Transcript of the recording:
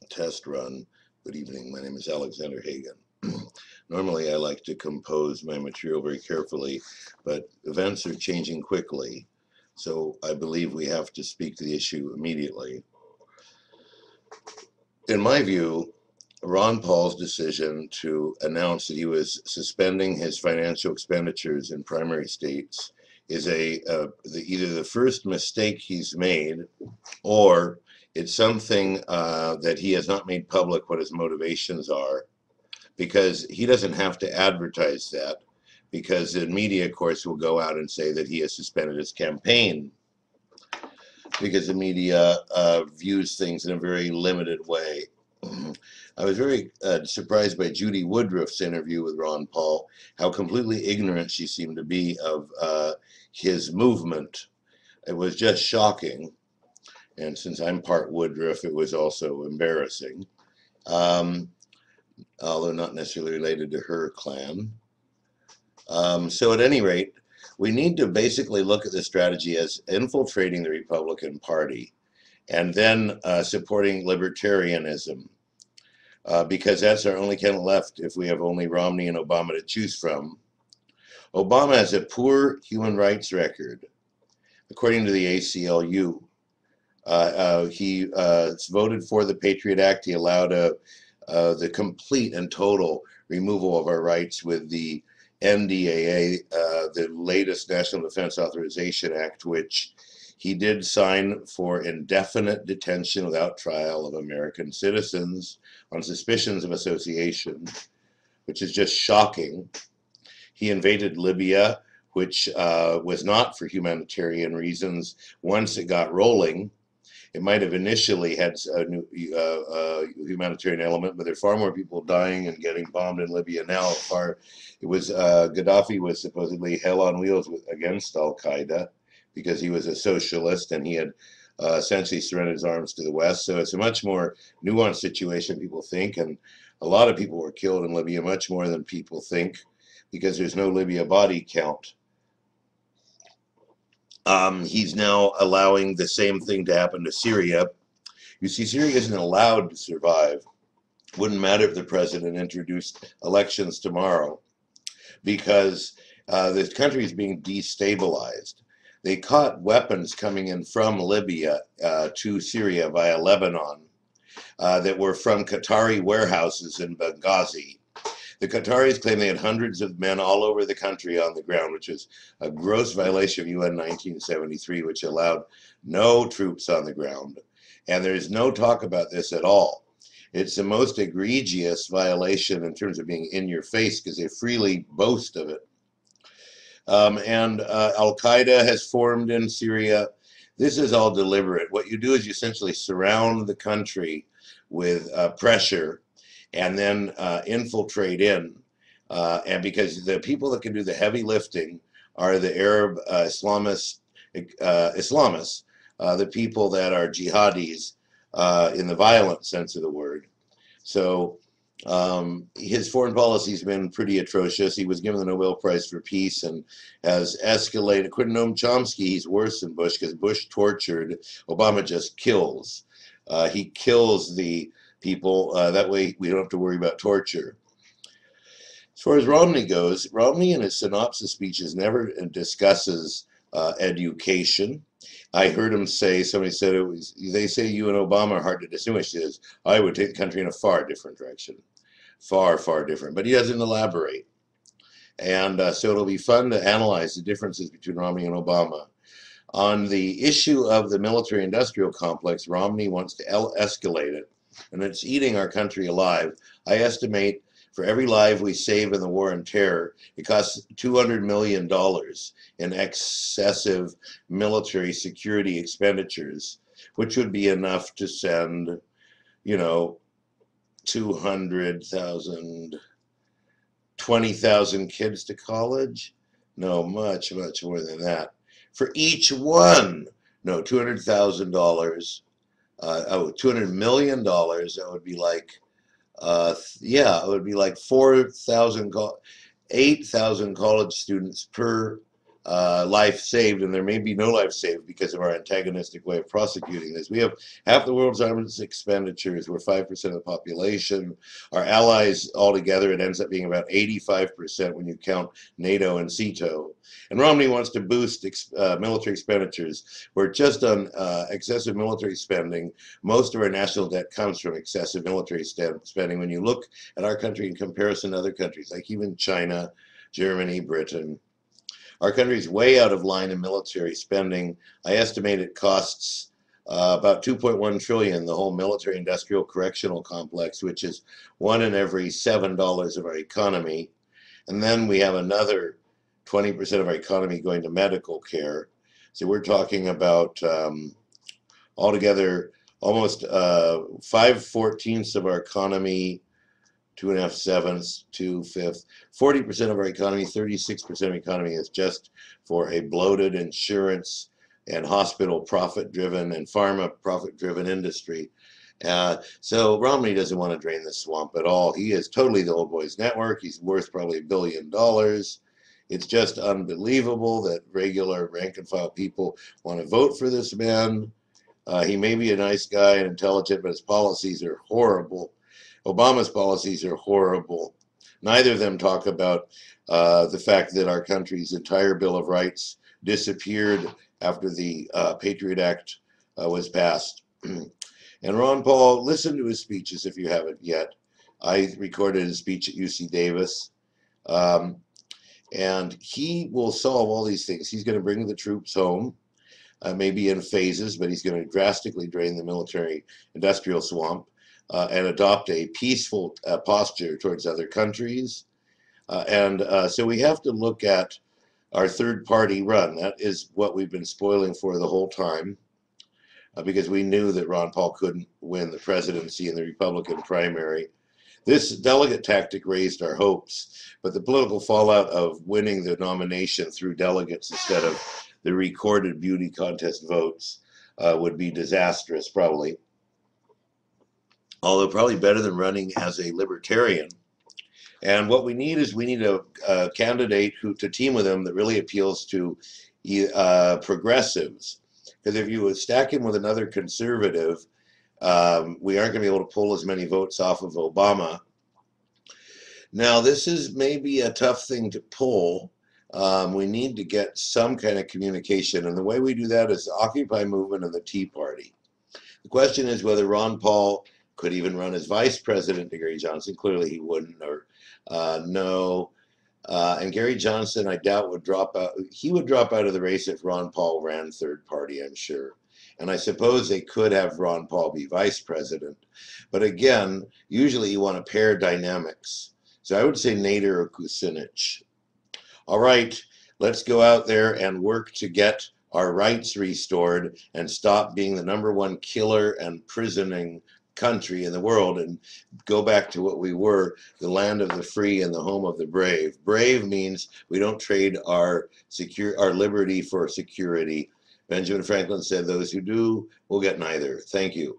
test run. Good evening. My name is Alexander Hagan. Normally, I like to compose my material very carefully, but events are changing quickly, so I believe we have to speak to the issue immediately. In my view, Ron Paul's decision to announce that he was suspending his financial expenditures in primary states is either the first mistake he's made, or it's something that he has not made public what his motivations are, because he doesn't have to advertise that, because the media, of course, will go out and say that he has suspended his campaign, because the media views things in a very limited way. I was very surprised by Judy Woodruff's interview with Ron Paul, how completely ignorant she seemed to be of his movement. It was just shocking. And since I'm part Woodruff, it was also embarrassing, um, although not necessarily related to her clan. So at any rate, we need to basically look at the strategy as infiltrating the Republican Party and then supporting libertarianism, because that's our only candidate left if we have only Romney and Obama to choose from. Obama has a poor human rights record. According to the ACLU, he voted for the Patriot Act. He allowed the complete and total removal of our rights with the NDAA, the latest National Defense Authorization Act, which he did sign for indefinite detention without trial of American citizens on suspicions of association, which is just shocking. He invaded Libya, which was not for humanitarian reasons. Once it got rolling, it might have initially had a humanitarian element, but there are far more people dying and getting bombed in Libya now. Gaddafi was supposedly hell on wheels against Al Qaeda because he was a socialist and he had essentially surrendered his arms to the West. So it's a much more nuanced situation, people think, and a lot of people were killed in Libya, much more than people think, because there's no Libya body count. He's now allowing the same thing to happen to Syria. You see, Syria isn't allowed to survive. Wouldn't matter if the president introduced elections tomorrow, because the country is being destabilized. They caught weapons coming in from Libya to Syria via Lebanon that were from Qatari warehouses in Benghazi. The Qataris claim they had hundreds of men all over the country on the ground, which is a gross violation of UN 1973, which allowed no troops on the ground. And there's no talk about this at all. It's the most egregious violation in terms of being in your face, because they freely boast of it. And Al Qaeda has formed in Syria. This is all deliberate. What you do is you essentially surround the country with pressure and then infiltrate in. And because the people that can do the heavy lifting are the Arab Islamists, the people that are jihadis in the violent sense of the word. So his foreign policy has been pretty atrocious. He was given the Nobel Prize for Peace and has escalated. According to Noam Chomsky, he's worse than Bush, because Bush tortured. Obama just kills. He kills the people. That way we don't have to worry about torture. As far as Romney goes, Romney in his synopsis speeches never discusses education. I heard him say, somebody said, they say you and Obama are hard to distinguish. He says, I would take the country in a far different direction. Far, far different. But he doesn't elaborate. And so it'll be fun to analyze the differences between Romney and Obama. On the issue of the military-industrial complex, Romney wants to escalate it, and it's eating our country alive. I estimate for every life we save in the war on terror, it costs $200 million in excessive military security expenditures, which would be enough to send, 200,000, 20,000 kids to college. No, much, much more than that. For each one, no, $200,000, $200 million, that would be like, it would be like 8,000 college students per life saved, and there may be no life saved because of our antagonistic way of prosecuting this. We have half the world's arms expenditures. We're 5% of the population. Our allies altogether, it ends up being about 85% when you count NATO and CETO. And Romney wants to boost military expenditures. We're just on excessive military spending. Most of our national debt comes from excessive military spending. When you look at our country in comparison to other countries, like even China, Germany, Britain, our country is way out of line in military spending. I estimate it costs about 2.1 trillion, the whole military industrial correctional complex, which is 1 in every $7 of our economy. And then we have another 20% of our economy going to medical care. So we're talking about altogether almost 5/14 of our economy, 2.5 sevenths, 2/5, 40% of our economy, 36% of the economy is just for a bloated insurance and hospital profit-driven and pharma profit-driven industry. So Romney doesn't want to drain the swamp at all. He is totally the old boys network. He's worth probably $1 billion. It's just unbelievable that regular rank and file people want to vote for this man. He may be a nice guy and intelligent, but his policies are horrible. Obama's policies are horrible. Neither of them talk about the fact that our country's entire Bill of Rights disappeared after the Patriot Act was passed. And Ron Paul, listen to his speeches if you haven't yet. I recorded his speech at UC Davis. And he will solve all these things. He's going to bring the troops home, maybe in phases, but he's going to drastically drain the military industrial swamp. And adopt a peaceful posture towards other countries. So we have to look at our third party run. That is what we've been spoiling for the whole time because we knew that Ron Paul couldn't win the presidency in the Republican primary. This delegate tactic raised our hopes, but the political fallout of winning the nomination through delegates instead of the recorded beauty contest votes would be disastrous, probably. Although probably better than running as a libertarian. And what we need is a candidate to team with him that really appeals to progressives. Because if you stack him with another conservative, we aren't going to be able to pull as many votes off of Obama. Now, this is maybe a tough thing to pull. We need to get some kind of communication. And the way we do that is the Occupy movement and the Tea Party. The question is whether Ron Paul could even run as vice president to Gary Johnson. Clearly he wouldn't, or no. And Gary Johnson, I doubt, would drop out. He would drop out of the race if Ron Paul ran third party, I'm sure. And I suppose they could have Ron Paul be vice president. But again, usually you want to pair dynamics. So I would say Nader or Kucinich. All right, let's go out there and work to get our rights restored and stop being the #1 killer and prisoning country in the world and go back to what we were, the land of the free and the home of the brave. Brave means we don't trade our liberty for security. Benjamin Franklin said, those who do will get neither. Thank you.